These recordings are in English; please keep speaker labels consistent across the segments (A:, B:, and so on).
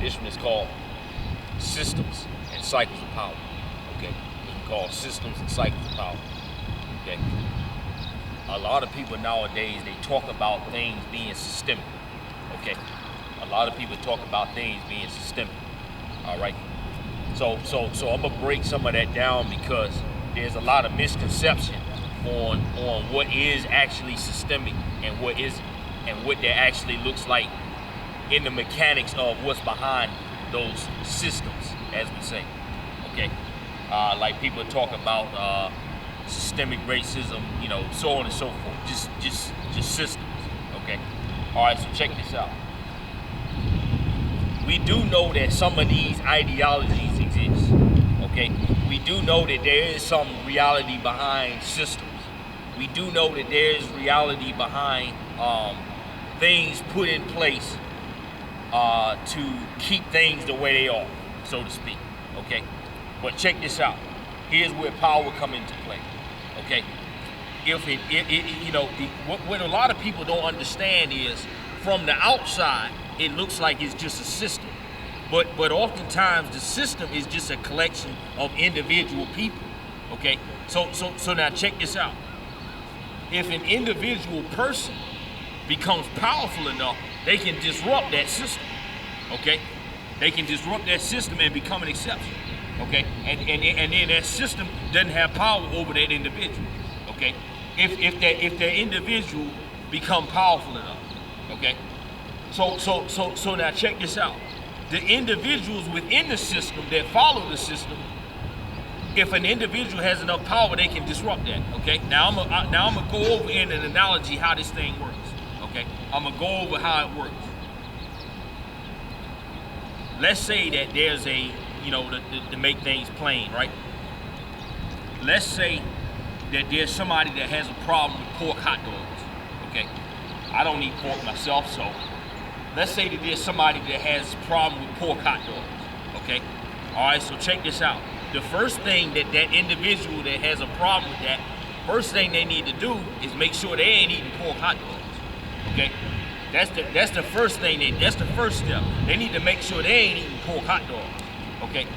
A: This one is called Systems and Cycles of Power. Okay, this one called Systems and Cycles of Power. Okay, a lot of people nowadays, they talk about things being systemic. Okay, a lot of people talk about things being systemic. All right, so I'm gonna break some of that down because there's a lot of misconception on what is actually systemic and what isn't, and what that actually looks like in the mechanics of what's behind those systems, as we say. Okay, like people talk about systemic racism, you know, so on and so forth. Just systems. Okay. All right. So check this out. We do know that some of these ideologies exist. Okay. We do know that there is some reality behind systems. We do know that there is reality behind things put in place to keep things the way they are, so to speak. Okay. But check this out. Here's where power come into play. Okay, what a lot of people don't understand is, from the outside, it looks like it's just a system, but oftentimes the system is just a collection of individual people. Okay, so now check this out. If an individual person becomes powerful enough, they can disrupt that system. Okay, they can disrupt that system and become an exception. Okay, and then that system doesn't have power over that individual. Okay, if that individual become powerful enough. Okay, so now check this out. The individuals within the system that follow the system, if an individual has enough power, they can disrupt that. Okay, now I'm gonna go over in an analogy how this thing works. Okay, I'm gonna go over how it works. Let's say that there's a, you know, to make things plain, right? Let's say that there's somebody that has a problem with pork hot dogs. Okay, I don't eat pork myself, so let's say that there's somebody that has a problem with pork hot dogs. Okay, all right. So check this out. The first thing that individual that has a problem with that, first thing they need to do is make sure they ain't eating pork hot dogs. Okay. That's the first thing that's the first step. They need to make sure they ain't eating pork hot dogs. Okay?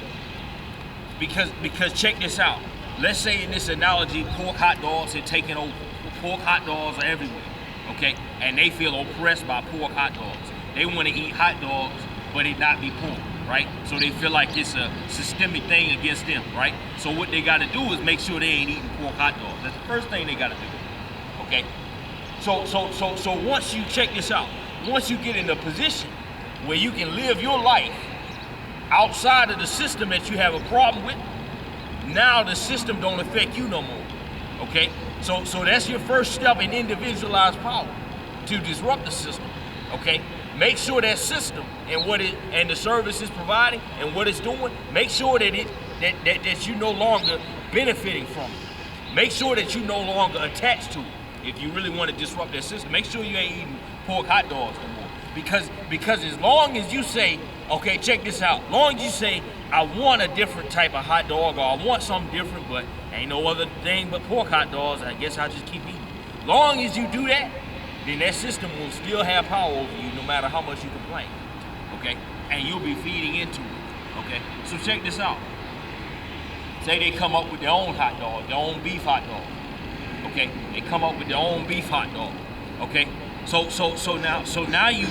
A: Because check this out. Let's say in this analogy, pork hot dogs are taking over. Pork hot dogs are everywhere. Okay? And they feel oppressed by pork hot dogs. They want to eat hot dogs, but it not be pork, right? So they feel like it's a systemic thing against them, right? So what they gotta do is make sure they ain't eating pork hot dogs. That's the first thing they gotta do. Okay? So once you check this out, once you get in a position where you can live your life outside of the system that you have a problem with, now the system don't affect you no more. Okay? So that's your first step in individualized power, to disrupt the system. Okay? Make sure that system and the service it's providing and what it's doing, make sure that you no longer benefiting from it. Make sure that you no longer attached to it. If you really want to disrupt that system, make sure you ain't eating pork hot dogs no more. Because as long as you say, okay, check this out. As long as you say, I want a different type of hot dog, or I want something different, but ain't no other thing but pork hot dogs, I guess I'll just keep eating. As long as you do that, then that system will still have power over you no matter how much you complain. Okay? And you'll be feeding into it. Okay? So check this out. Say they come up with their own hot dog, their own beef hot dog. Okay, they come up with their own beef hot dog. Okay, so now you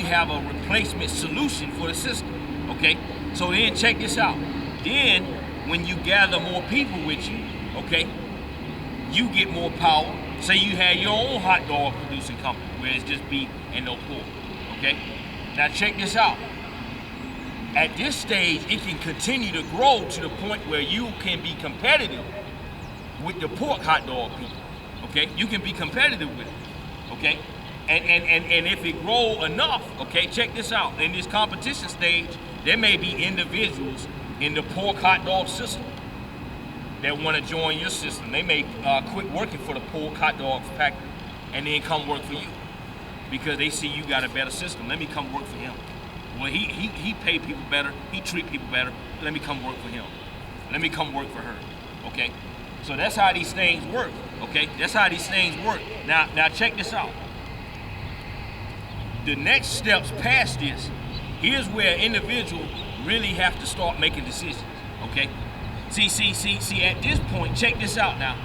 A: have a replacement solution for the system. Okay, so then check this out. Then when you gather more people with you, okay, you get more power. Say you had your own hot dog producing company where it's just beef and no pork. Okay, now check this out. At this stage, it can continue to grow to the point where you can be competitive with the pork hot dog people. Okay, you can be competitive with it. Okay, and if it grow enough, okay, check this out. In this competition stage, there may be individuals in the pork hot dog system that want to join your system. They may quit working for the pork hot dog factory and then come work for you because they see you got a better system. Let me come work for him. Well, he pay people better. He treat people better. Let me come work for him. Let me come work for her. Okay. So that's how these things work, okay? That's how these things work. Now check this out. The next steps past this Here's where individuals really have to start making decisions, okay? See, at this point, check this out now.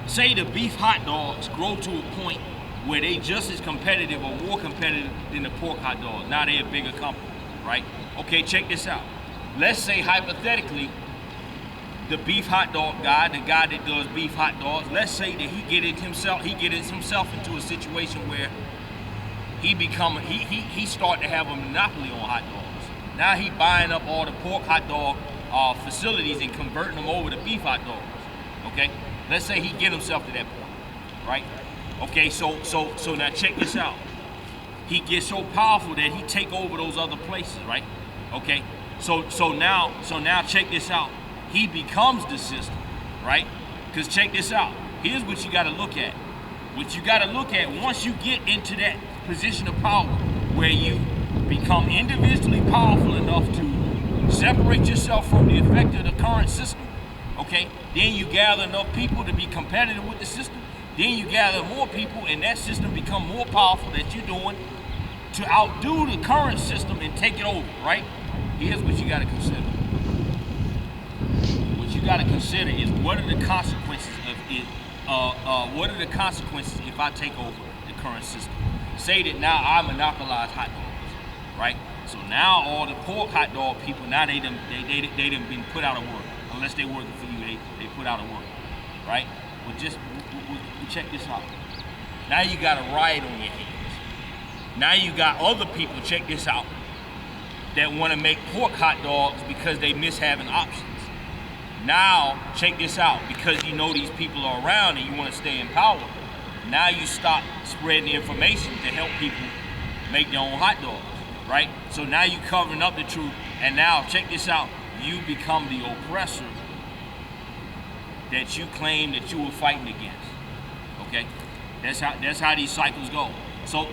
A: Say the beef hot dogs grow to a point where they just as competitive or more competitive than the pork hot dogs. Now they're a bigger company, right? Okay, check this out. Let's say hypothetically, the beef hot dog guy, the guy that does beef hot dogs, let's say that he gets himself into a situation where he start to have a monopoly on hot dogs. Now he buying up all the pork hot dog facilities and converting them over to beef hot dogs. Okay, let's say he get himself to that point, right? Okay, so now check this out. He gets so powerful that he take over those other places, right? Okay, so now check this out. He becomes the system, right? Because check this out. Here's what you got to look at. What you got to look at once you get into that position of power, where you become individually powerful enough to separate yourself from the effect of the current system. Okay, then you gather enough people to be competitive with the system. Then you gather more people, and that system become more powerful that you're doing to outdo the current system and take it over, right? Here's what you got to consider. What you got to consider is what are the consequences of it? What are the consequences if I take over the current system? Say that now I monopolize hot dogs, right? So now all the pork hot dog people, now they done been put out of work. Unless they working for you, they put out of work, right? Well, just check this out. Now you got a riot on your hands. Now you got other people, check this out, that want to make pork hot dogs because they miss having options. Now, check this out, because you know these people are around and you want to stay in power. Now you stop spreading the information to help people make their own hot dogs, right? So now you covering up the truth, and now check this out, you become the oppressor that you claim that you were fighting against. Okay, that's how these cycles go. So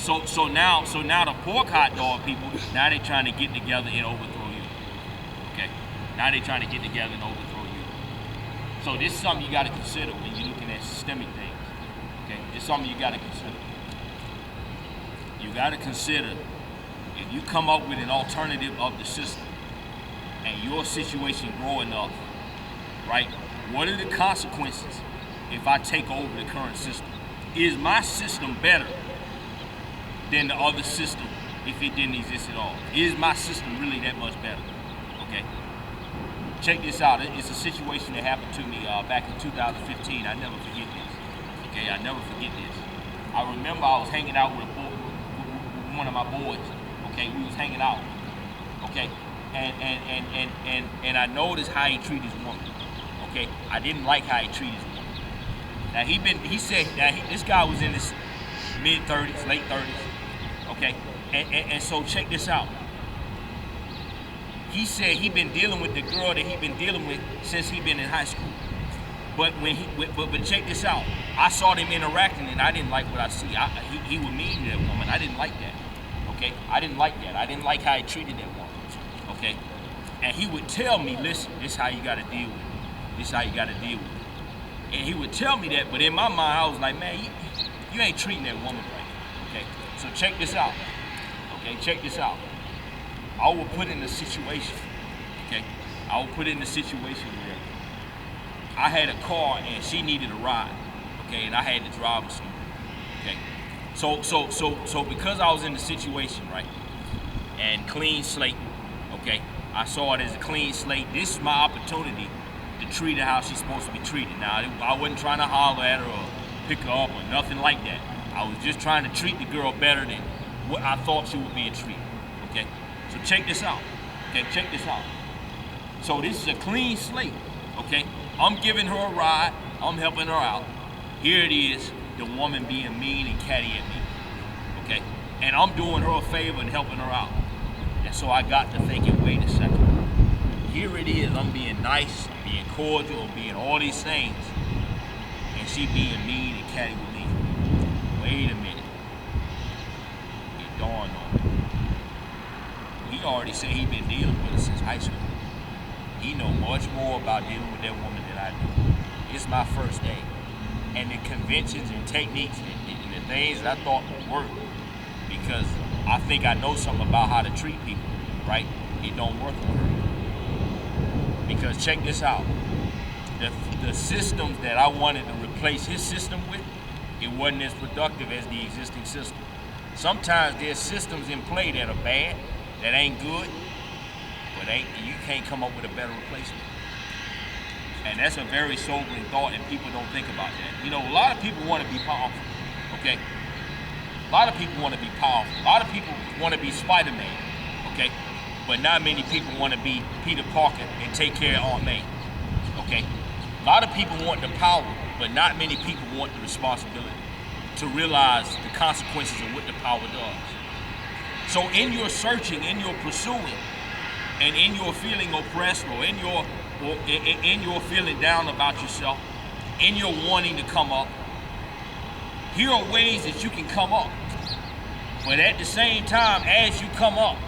A: now the pork hot dog people, now they trying to get together and overthrow you. Okay, now they trying to get together and overthrow you. So this is something you got to consider when you're looking at systemic things. Okay, it's something you got to consider. You got to consider if you come up with an alternative of the system and your situation grow enough, right? What are the consequences if I take over the current system? Is my system better than the other system if it didn't exist at all? Is my system really that much better? Okay. Check this out. It's a situation that happened to me back in 2015. I never forget this. Okay, I never forget this. I remember I was hanging out with one of my boys. Okay, we was hanging out. Okay, and I noticed how he treated his woman. Okay, I didn't like how he treated his woman. Now he said this guy was in his mid-30s, late 30s. Okay, and so check this out. He said he been dealing with the girl that he been dealing with since he been in high school. But but check this out. I saw them interacting and I didn't like what I see. He was mean to that woman. I didn't like that. Okay, I didn't like that. I didn't like how he treated that woman. Okay, and he would tell me, listen, this is how you got to deal with it. This is how you got to deal with it. And he would tell me that, but in my mind I was like, man, you ain't treating that woman right. Okay, so check this out. Okay, check this out. I will put in a situation, okay? I will put in a situation where I had a car and she needed a ride, okay? And I had to drive her somewhere, okay? So because I was in the situation, right? And clean slate, okay? I saw it as a clean slate. This is my opportunity to treat her how she's supposed to be treated. Now, I wasn't trying to holler at her or pick her up or nothing like that. I was just trying to treat the girl better than what I thought she was being treated, okay? So check this out, okay, check this out. So this is a clean slate, okay? I'm giving her a ride, I'm helping her out. Here it is, the woman being mean and catty at me, okay? And I'm doing her a favor and helping her out. And so I got to thinking, wait a second. Here it is, I'm being nice, being cordial, being all these things. And she being mean and catty with me. Wait a minute. It dawned on me. He already said he been dealing with her since high school. He know much more about dealing with that woman than I do. It's my first day. And the conventions and techniques and the things that I thought would work, because I think I know something about how to treat people, right? It don't work on her. Because check this out. The systems that I wanted to replace his system with, it wasn't as productive as the existing system. Sometimes there's systems in play that are bad, that ain't good, but you can't come up with a better replacement. And that's a very sobering thought, and people don't think about that. You know, a lot of people want to be powerful, okay? A lot of people want to be powerful. A lot of people want to be Spider-Man, okay? But not many people want to be Peter Parker and take care of Aunt May, okay? A lot of people want the power, but not many people want the responsibility to realize the consequences of what the power does. So in your searching, in your pursuing, and in your feeling oppressed, or in your feeling down about yourself, in your wanting to come up, here are ways that you can come up. But at the same time, as you come up,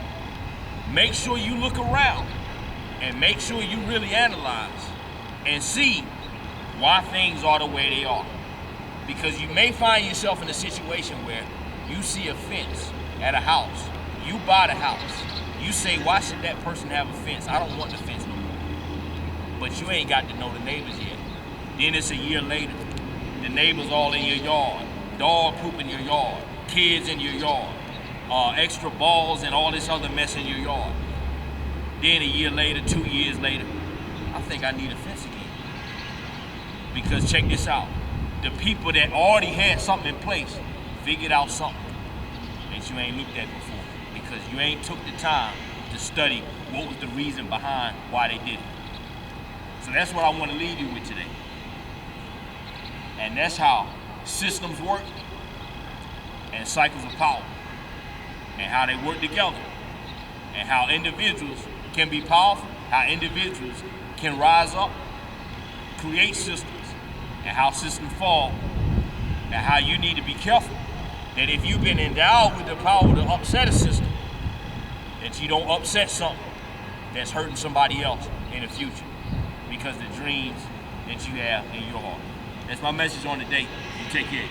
A: make sure you look around and make sure you really analyze and see why things are the way they are. Because you may find yourself in a situation where you see a fence at a house, you buy the house, you say, why should that person have a fence? I don't want the fence no more. But you ain't got to know the neighbors yet. Then it's a year later, the neighbors all in your yard, dog poop in your yard, kids in your yard, extra balls and all this other mess in your yard. Then a year later, 2 years later, I think I need a fence again. Because check this out, the people that already had something in place figured out something that you ain't looked at before, because you ain't took the time to study what was the reason behind why they did it. So that's what I want to leave you with today. And that's how systems work and cycles of power, and how they work together, and how individuals can be powerful, how individuals can rise up, create systems, and how systems fall, and how you need to be careful that if you've been endowed with the power to upset a system, that you don't upset something that's hurting somebody else in the future because of the dreams that you have in your heart. That's my message on the day. You take care.